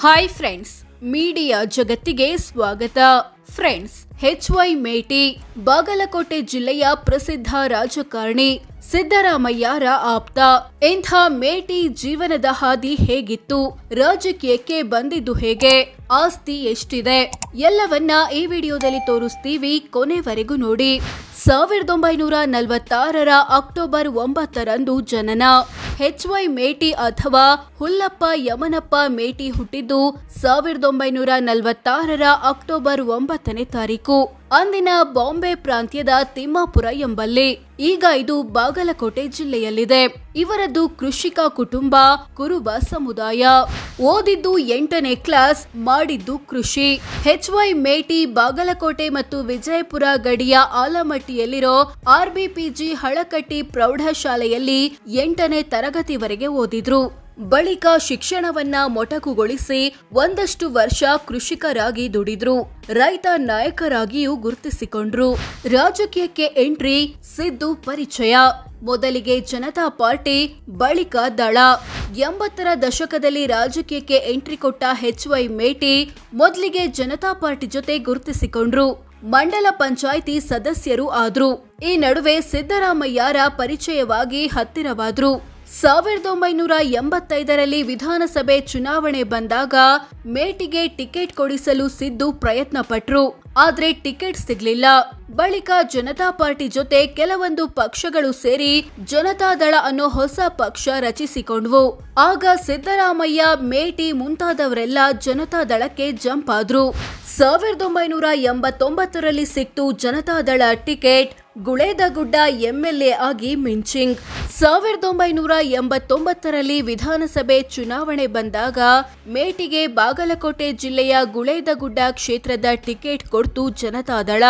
Hi friends, media ಜಗತ್ತಿಗೆ ಸ್ವಾಗತ. Friends, HY ಮೇಟಿ ಬಾಗಲಕೋಟೆ ಜಿಲ್ಲೆಯ ಪ್ರಸಿದ್ಧ ರಾಜಕಾರಣಿ ಸಿದ್ದರಾಮಯ್ಯರ ಆಪ್ತ. ಇಂಥ ಮೇಟಿ ಜೀವನದ ಹಾದಿ ಹೇಗಿತ್ತು, ರಾಜಕೀಯಕ್ಕೆ ಬಂದಿದ್ದು ಹೇಗೆ, ಆಸ್ತಿ ಎಷ್ಟಿದೆ, ಎಲ್ಲವನ್ನ ಈ ವಿಡಿಯೋದಲ್ಲಿ ತೋರಿಸ್ತೀವಿ. ಕೊನೆವರೆಗೂ ನೋಡಿ. 1946ರ ಅಕ್ಟೋಬರ್ 9ರಂದು ಜನನ. HY ಮೇಟಿ ಅಥವಾ ಹುಲ್ಲಪ್ಪ ಯಮನಪ್ಪ ಮೇಟಿ ಹುಟ್ಟಿದ್ದು 1946ರ ಅಕ್ಟೋಬರ್ 9ನೇ ತಾರೀಕು. ಅಂದಿನ ಬಾಂಬೆ ಪ್ರಾಂತ್ಯದ ತಿಮ್ಮಾಪುರ ಎಂಬಲ್ಲಿ. ಈಗ ಇದು ಬಾಗಲಕೋಟೆ ಜಿಲ್ಲೆಯಲ್ಲಿದೆ. ಇವರದ್ದು ಕೃಷಿಕ ಕುಟುಂಬ, ಕುರುಬ ಸಮುದಾಯ. ಓದಿದ್ದು 8ನೇ ಕ್ಲಾಸ್, ಮಾಡಿದ್ದು ಕೃಷಿ. HY ಮೇಟಿ ಬಾಗಲಕೋಟೆ ಮತ್ತು ವಿಜಯಪುರ ಗಡಿಯ ಆಲಮಟ್ಟಿಯಲ್ಲಿರೋ RBPG ಹಳಕಟ್ಟಿ ಪ್ರೌಢಶಾಲೆಯಲ್ಲಿ 8ನೇ ತರಗತಿವರೆಗೆ ಓದಿದ್ರು. ಬಳಿಕ ಶಿಕ್ಷಣವನ್ನ ಮೊಟಕುಗೊಳಿಸಿ ಒಂದಷ್ಟು ವರ್ಷ ಕೃಷಿಕರಾಗಿ ದುಡಿದ್ರು. ರೈತ ನಾಯಕರಾಗಿಯೂ ಗುರುತಿಸಿಕೊಂಡ್ರು. ರಾಜಕೀಯಕ್ಕೆ ಎಂಟ್ರಿ, ಸಿದ್ದು ಪರಿಚಯ. ಮೊದಲಿಗೆ ಜನತಾ ಪಾರ್ಟಿ, ಬಳಿಕ ದಳ. 80ರ ದಶಕದಲ್ಲಿ ರಾಜಕೀಯಕ್ಕೆ ಎಂಟ್ರಿ ಕೊಟ್ಟ HY ಮೇಟಿ ಮೊದಲಿಗೆ ಜನತಾ ಪಾರ್ಟಿ ಜೊತೆ ಗುರುತಿಸಿಕೊಂಡ್ರು. ಮಂಡಲ ಪಂಚಾಯಿತಿ ಸದಸ್ಯರು ಆದ್ರು. ಈ ನಡುವೆ ಸಿದ್ದರಾಮಯ್ಯರ ಪರಿಚಯವಾಗಿ ಹತ್ತಿರವಾದ್ರು. 1985ರಲ್ಲಿ ವಿಧಾನಸಭೆ ಚುನಾವಣೆ ಬಂದಾಗ ಮೇಟಿಗೆ ಟಿಕೆಟ್ ಕೊಡಿಸಲು ಸಿದ್ದು ಪ್ರಯತ್ನ ಪಟ್ರು. ಆದ್ರೆ ಟಿಕೆಟ್ ಸಿಗ್ಲಿಲ್ಲ. ಬಳಿಕ ಜನತಾ ಪಾರ್ಟಿ ಜೊತೆ ಕೆಲವೊಂದು ಪಕ್ಷಗಳು ಸೇರಿ ಜನತಾದಳ ಅನ್ನೋ ಹೊಸ ಪಕ್ಷ ರಚಿಸಿಕೊಂಡ್ವು. ಆಗ ಸಿದ್ದರಾಮಯ್ಯ, ಮೇಟಿ ಮುಂತಾದವರೆಲ್ಲ ಜನತಾದಳಕ್ಕೆ ಜಂಪ್ ಆದ್ರು. 1989ರಲ್ಲಿ ಸಿಕ್ತು ಜನತಾದಳ ಟಿಕೆಟ್. ಗುಳೇದಗುಡ್ಡ MLA ಆಗಿ ಮಿಂಚಿಂಗ್. 1989ರಲ್ಲಿ ವಿಧಾನಸಭೆ ಚುನಾವಣೆ ಬಂದಾಗ ಮೇಟಿಗೆ ಬಾಗಲಕೋಟೆ ಜಿಲ್ಲೆಯ ಗುಳೇದಗುಡ್ಡ ಕ್ಷೇತ್ರದ ಟಿಕೆಟ್ ಕೊಡ್ತು ಜನತಾದಳ.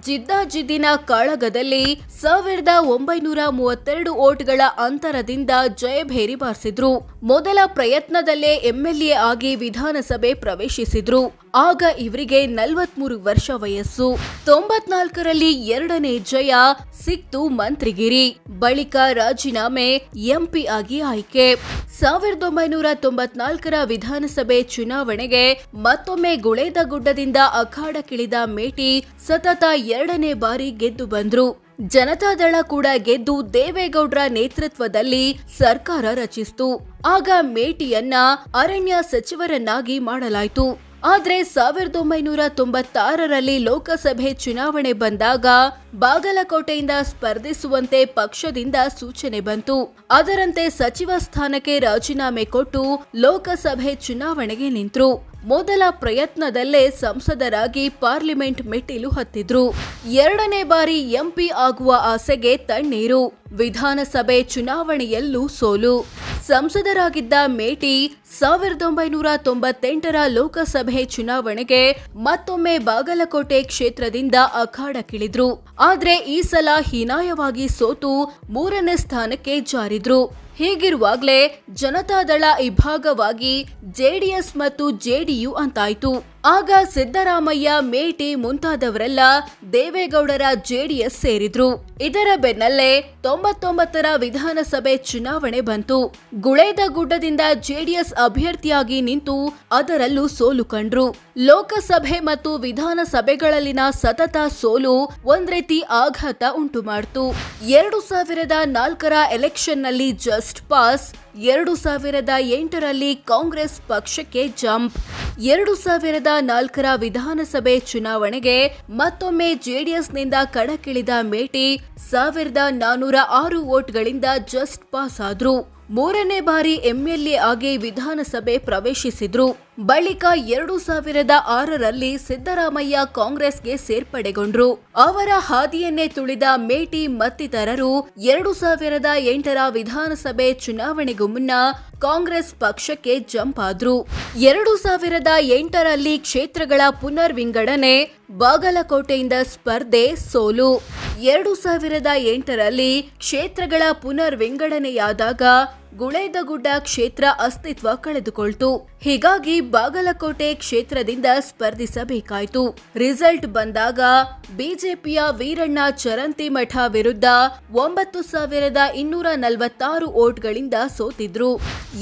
ಜಿದ್ದಾಜಿದ್ದಿನ ಕಾಳಗದಲ್ಲಿ 1932 ವೋಟ್ಗಳ ಅಂತರದಿಂದ ಜಯಭೇರಿ ಬಾರಿಸಿದ್ರು. ಮೊದಲ ಪ್ರಯತ್ನದಲ್ಲೇ MLA ಆಗಿ ವಿಧಾನಸಭೆ ಪ್ರವೇಶಿಸಿದ್ರು. ಆಗ ಇವರಿಗೆ 43 ವರ್ಷ ವಯಸ್ಸು. 94ರಲ್ಲಿ 2ನೇ ಜಯ, ಸಿಕ್ತು ಮಂತ್ರಿಗಿರಿ. ಬಳಿಕ ರಾಜೀನಾಮೆ, MP ಆಗಿ ಆಯ್ಕೆ. 1994ರ ವಿಧಾನಸಭೆ ಚುನಾವಣೆಗೆ ಮತ್ತೊಮ್ಮೆ ಗುಳೇದಗುಡ್ಡದಿಂದ ಅಖಾಡಕ್ಕಿಳಿದ ಮೇಟಿ ಸತತ 2ನೇ ಬಾರಿ ಗೆದ್ದು ಬಂದ್ರು. ಜನತಾದಳ ಕೂಡ ಗೆದ್ದು ದೇವೇಗೌಡರ ನೇತೃತ್ವದಲ್ಲಿ ಸರ್ಕಾರ ರಚಿಸಿತು. ಆಗ ಮೇಟಿಯನ್ನ ಅರಣ್ಯ ಸಚಿವರನ್ನಾಗಿ ಮಾಡಲಾಯಿತು. ಆದ್ರೆ 1996ರಲ್ಲಿ ಲೋಕಸಭೆ ಚುನಾವಣೆ ಬಂದಾಗ ಬಾಗಲಕೋಟೆಯಿಂದ ಸ್ಪರ್ಧಿಸುವಂತೆ ಪಕ್ಷದಿಂದ ಸೂಚನೆ ಬಂತು. ಅದರಂತೆ ಸಚಿವ ಸ್ಥಾನಕ್ಕೆ ರಾಜೀನಾಮೆ ಕೊಟ್ಟು ಲೋಕಸಭೆ ಚುನಾವಣೆಗೆ ನಿಂತರು. ಮೊದಲ ಪ್ರಯತ್ನದಲ್ಲೇ ಸಂಸದರಾಗಿ ಪಾರ್ಲಿಮೆಂಟ್ ಮೆಟ್ಟಿಲು ಹತ್ತಿದ್ರು. 2ನೇ ಬಾರಿ MP ಆಗುವ ಆಸೆಗೆ ತಣ್ಣೀರು. ವಿಧಾನಸಭೆ ಚುನಾವಣೆಯಲ್ಲೂ ಸೋಲು. ಸಂಸದರಾಗಿದ್ದ ಮೇಟಿ 1998ರ ಲೋಕಸಭೆ ಚುನಾವಣೆಗೆ ಮತ್ತೊಮ್ಮೆ ಬಾಗಲಕೋಟೆ ಕ್ಷೇತ್ರದಿಂದ ಅಖಾಡಕ್ಕಿಳಿದ್ರು. ಆದ್ರೆ ಈ ಸಲ ಹೀನಾಯವಾಗಿ ಸೋತು 3ನೇ ಸ್ಥಾನಕ್ಕೆ ಜಾರಿದ್ರು. ಹೀಗಿರುವಾಗ್ಲೇ ಜನತಾದಳ ಇಭಾಗವಾಗಿ JDS ಮತ್ತು JDU ಅಂತಾಯ್ತು. ಆಗ ಸಿದ್ದರಾಮಯ್ಯ, ಮೇಟಿ ಮುಂತಾದವರೆಲ್ಲ ದೇವೇಗೌಡರ JDS ಸೇರಿದ್ರು. ಇದರ ಬೆನ್ನಲ್ಲೇ 99ರ ವಿಧಾನಸಭೆ ಚುನಾವಣೆ ಬಂತು. ಗುಳೇದಗುಡ್ಡದಿಂದ JDS ಅಭ್ಯರ್ಥಿಯಾಗಿ ನಿಂತು ಅದರಲ್ಲೂ ಸೋಲು ಕಂಡ್ರು. ಲೋಕಸಭೆ ಮತ್ತು ವಿಧಾನಸಭೆಗಳಲ್ಲಿನ ಸತತ ಸೋಲು ಒಂದ್ ರೀತಿ ಆಘಾತ ಉಂಟು ಮಾಡ್ತು. 2004ರ ಎಲೆಕ್ಷನ್ನಲ್ಲಿ ಜಸ್ಟ್ ಪಾಸ್. 2008ರಲ್ಲಿ ಕಾಂಗ್ರೆಸ್ ಪಕ್ಷಕ್ಕೆ ಜಂಪ್. 2004ರ ವಿಧಾನಸಭೆ ಚುನಾವಣೆಗೆ ಮತ್ತೊಮ್ಮೆ JDSನಿಂದ ಕಣಕ್ಕಿಳಿದ ಮೇಟಿ 1406 ವೋಟ್ಗಳಿಂದ ಜಸ್ಟ್ ಪಾಸ್ ಆದ್ರು. 3ನೇ ಬಾರಿ MLA ಆಗಿ ವಿಧಾನಸಭೆ ಪ್ರವೇಶಿಸಿದ್ರು. ಬಳಿಕ 2006ರಲ್ಲಿ ಸಿದ್ದರಾಮಯ್ಯ ಕಾಂಗ್ರೆಸ್ಗೆ ಸೇರ್ಪಡೆಗೊಂಡ್ರು. ಅವರ ಹಾದಿಯನ್ನೇ ತುಳಿದ ಮೇಟಿ ಮತ್ತಿತರರು 2008ರ ವಿಧಾನಸಭೆ ಚುನಾವಣೆಗೂ ಮುನ್ನ ಕಾಂಗ್ರೆಸ್ ಪಕ್ಷಕ್ಕೆ ಜಂಪ್ ಆದ್ರು. 2008ರಲ್ಲಿ ಕ್ಷೇತ್ರಗಳ ಪುನರ್ ವಿಂಗಡಣೆ, ಬಾಗಲಕೋಟೆಯಿಂದ ಸ್ಪರ್ಧೆ, ಸೋಲು. 2008ರಲ್ಲಿ ಕ್ಷೇತ್ರಗಳ ಪುನರ್ ವಿಂಗಡಣೆಯಾದಾಗ ಗುಳೇದಗುಡ್ಡ ಕ್ಷೇತ್ರ ಅಸ್ತಿತ್ವ ಕಳೆದುಕೊಳ್ತು. ಹೀಗಾಗಿ ಬಾಗಲಕೋಟೆ ಕ್ಷೇತ್ರದಿಂದ ಸ್ಪರ್ಧಿಸಬೇಕಾಯಿತು. ರಿಸಲ್ಟ್ ಬಂದಾಗ ಬಿಜೆಪಿಯ ವೀರಣ್ಣ ಚರಂತಿಮಠ ವಿರುದ್ಧ 9,246 ವೋಟ್ಗಳಿಂದ ಸೋತಿದ್ರು.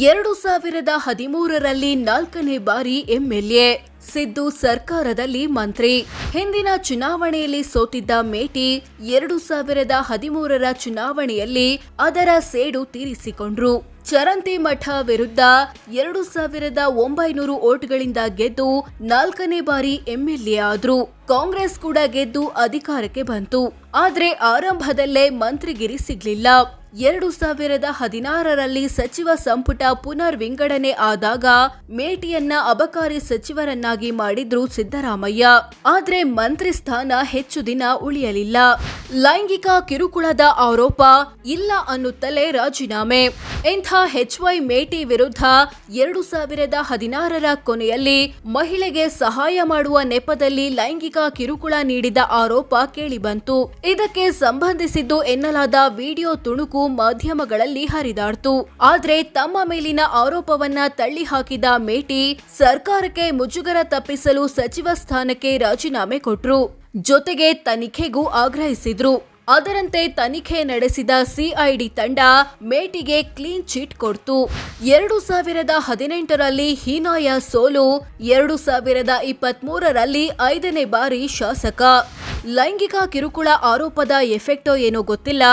2013ರಲ್ಲಿ 4ನೇ ಬಾರಿ ಎಂಎಲ್ಎ. ಸಿದ್ದು ಸರ್ಕಾರದಲ್ಲಿ ಮಂತ್ರಿ. ಹಿಂದಿನ ಚುನಾವಣೆಯಲ್ಲಿ ಸೋತಿದ್ದ ಮೇಟಿ 2013ರ ಚುನಾವಣೆಯಲ್ಲಿ ಅದರ ಸೇಡು ತೀರಿಸಿಕೊಂಡ್ರು. ಚರಂತಿಮಠ ವಿರುದ್ಧ 2,900 ವೋಟ್ಗಳಿಂದ ಗೆದ್ದು 4ನೇ ಬಾರಿ ಎಂಎಲ್ಎ ಆದ್ರು. ಕಾಂಗ್ರೆಸ್ ಕೂಡ ಗೆದ್ದು ಅಧಿಕಾರಕ್ಕೆ ಬಂತು. ಆದ್ರೆ ಆರಂಭದಲ್ಲೇ ಮಂತ್ರಿಗಿರಿ ಸಿಗ್ಲಿಲ್ಲ. 2016ರಲ್ಲಿ ಸಚಿವ ಸಂಪುಟ ಪುನರ್ ವಿಂಗಡಣೆ ಆದಾಗ ಮೇಟಿಯನ್ನ ಅಬಕಾರಿ ಸಚಿವರನ್ನಾಗಿ ಮಾಡಿದ್ರು ಸಿದ್ದರಾಮಯ್ಯ. ಆದ್ರೆ ಮಂತ್ರಿ ಸ್ಥಾನ ಹೆಚ್ಚು ದಿನ ಉಳಿಯಲಿಲ್ಲ. ಲೈಂಗಿಕ ಕಿರುಕುಳದ ಆರೋಪ ಇಲ್ಲ ಅನ್ನುತ್ತಲೇ ರಾಜೀನಾಮೆ. ಇಂಥ HY ಮೇಟಿ ವಿರುದ್ಧ 2016ರ ಕೊನೆಯಲ್ಲಿ ಮಹಿಳೆಗೆ ಸಹಾಯ ಮಾಡುವ ನೆಪದಲ್ಲಿ ಲೈಂಗಿಕ ಕಿರುಕುಳ ನೀಡಿದ ಆರೋಪ ಕೇಳಿಬಂತು. ಇದಕ್ಕೆ ಸಂಬಂಧಿಸಿದ್ದು ಎನ್ನಲಾದ ವಿಡಿಯೋ ತುಣುಕು ಮಾಧ್ಯಮಗಳಲ್ಲಿ ಹರಿದಾಡ್ತು. ಆದ್ರೆ ತಮ್ಮ ಮೇಲಿನ ಆರೋಪವನ್ನ ತಳ್ಳಿ ಹಾಕಿದ ಮೇಟಿ ಸರ್ಕಾರಕ್ಕೆ ಮುಜುಗರ ತಪ್ಪಿಸಲು ಸಚಿವ ಸ್ಥಾನಕ್ಕೆ ರಾಜೀನಾಮೆ ಕೊಟ್ರು. ಜೊತೆಗೆ ತನಿಖೆಗೂ ಆಗ್ರಹಿಸಿದ್ರು. ಅದರಂತೆ ತನಿಖೆ ನಡೆಸಿದ ಸಿಐಡಿ ತಂಡ ಮೇಟಿಗೆ ಕ್ಲೀನ್ ಚಿಟ್ ಕೊಡ್ತು. 2018ರಲ್ಲಿ ಹೀನಾಯ ಸೋಲು, 2023ರಲ್ಲಿ 5ನೇ ಬಾರಿ ಶಾಸಕ. ಲೈಂಗಿಕ ಕಿರುಕುಳ ಆರೋಪದ ಎಫೆಕ್ಟೋ ಏನೋ ಗೊತ್ತಿಲ್ಲ.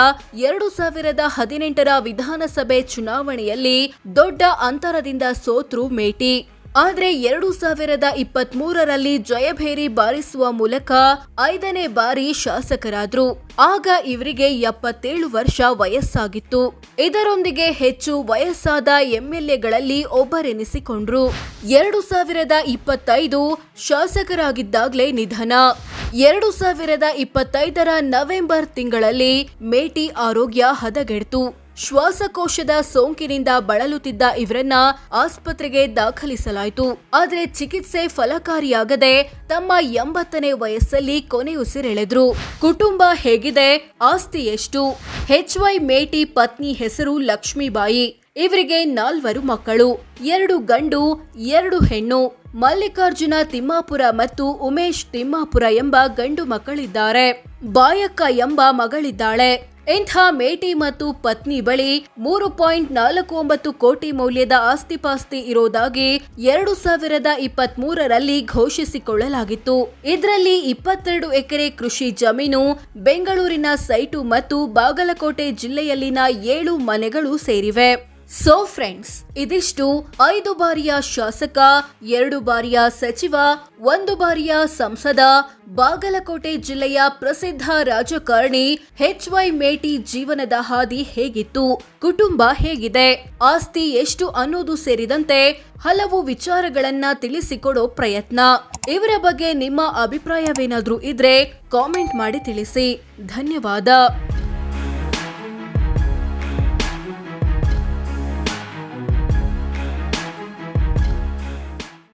2018ರ ವಿಧಾನಸಭೆ ಚುನಾವಣೆಯಲ್ಲಿ ದೊಡ್ಡ ಅಂತರದಿಂದ ಸೋತ್ರು ಮೇಟಿ. ಆದ್ರೆ 2023ರಲ್ಲಿ ಜಯಭೇರಿ ಬಾರಿಸುವ ಮೂಲಕ 5ನೇ ಬಾರಿ ಶಾಸಕರಾದ್ರು. ಆಗ ಇವರಿಗೆ 77 ವರ್ಷ ವಯಸ್ಸಾಗಿತ್ತು. ಇದರೊಂದಿಗೆ ಹೆಚ್ಚು ವಯಸ್ಸಾದ ಎಂಎಲ್ಎಗಳಲ್ಲಿ ಒಬ್ಬರೆನಿಸಿಕೊಂಡ್ರು. 2025 ಶಾಸಕರಾಗಿದ್ದಾಗಲೇ ನಿಧನ. 2025ರ ನವೆಂಬರ್ ತಿಂಗಳಲ್ಲಿ ಮೇಟಿ ಆರೋಗ್ಯ ಹದಗೆಡ್ತು. ಶ್ವಾಸಕೋಶದ ಸೋಂಕಿನಿಂದ ಬಳಲುತ್ತಿದ್ದ ಇವರನ್ನ ಆಸ್ಪತ್ರೆಗೆ ದಾಖಲಿಸಲಾಯಿತು. ಆದ್ರೆ ಚಿಕಿತ್ಸೆ ಫಲಕಾರಿಯಾಗದೆ ತಮ್ಮ 80ನೇ ವಯಸ್ಸಲ್ಲಿ ಕೊನೆಯುಸಿರೆಳೆದ್ರು. ಕುಟುಂಬ ಹೇಗಿದೆ? ಆಸ್ತಿ ಎಷ್ಟು? HY ಮೇಟಿ ಪತ್ನಿ ಹೆಸರು ಲಕ್ಷ್ಮೀಬಾಯಿ. ಇವರಿಗೆ 4 ಮಕ್ಕಳು, 2 ಗಂಡು 2 ಹೆಣ್ಣು. ಮಲ್ಲಿಕಾರ್ಜುನ ತಿಮ್ಮಾಪುರ ಮತ್ತು ಉಮೇಶ್ ತಿಮ್ಮಾಪುರ ಎಂಬ ಗಂಡು ಮಕ್ಕಳಿದ್ದಾರೆ. ಬಾಯಕ್ಕ ಎಂಬ ಮಗಳಿದ್ದಾಳೆ. ಇಂಥ ಮೇಟಿ ಮತ್ತು ಪತ್ನಿ ಬಳಿ 3.49 ಕೋಟಿ ಮೌಲ್ಯದ ಆಸ್ತಿಪಾಸ್ತಿ ಇರೋದಾಗಿ 2023ರಲ್ಲಿ ಘೋಷಿಸಿಕೊಳ್ಳಲಾಗಿತ್ತು. ಇದರಲ್ಲಿ 22 ಎಕರೆ ಕೃಷಿ ಜಮೀನು, ಬೆಂಗಳೂರಿನ ಸೈಟು ಮತ್ತು ಬಾಗಲಕೋಟೆ ಜಿಲ್ಲೆಯಲ್ಲಿನ 7 ಮನೆಗಳು ಸೇರಿವೆ. ಸೋ ಫ್ರೆಂಡ್ಸ್, ಇದಿಷ್ಟು 5 ಬಾರಿಯ ಶಾಸಕ, 2 ಬಾರಿಯ ಸಚಿವ, 1 ಬಾರಿಯ ಸಂಸದ, ಬಾಗಲಕೋಟೆ ಜಿಲ್ಲೆಯ ಪ್ರಸಿದ್ಧ ರಾಜಕಾರಣಿ HY ಮೇಟಿ ಜೀವನದ ಹಾದಿ ಹೇಗಿತ್ತು, ಕುಟುಂಬ ಹೇಗಿದೆ, ಆಸ್ತಿ ಎಷ್ಟು ಅನ್ನೋದು ಸೇರಿದಂತೆ ಹಲವು ವಿಚಾರಗಳನ್ನ ತಿಳಿಸಿಕೊಡೋ ಪ್ರಯತ್ನ. ಇವರ ಬಗ್ಗೆ ನಿಮ್ಮ ಅಭಿಪ್ರಾಯವೇನಾದ್ರೂ ಇದ್ರೆ ಕಾಮೆಂಟ್ ಮಾಡಿ ತಿಳಿಸಿ. ಧನ್ಯವಾದ.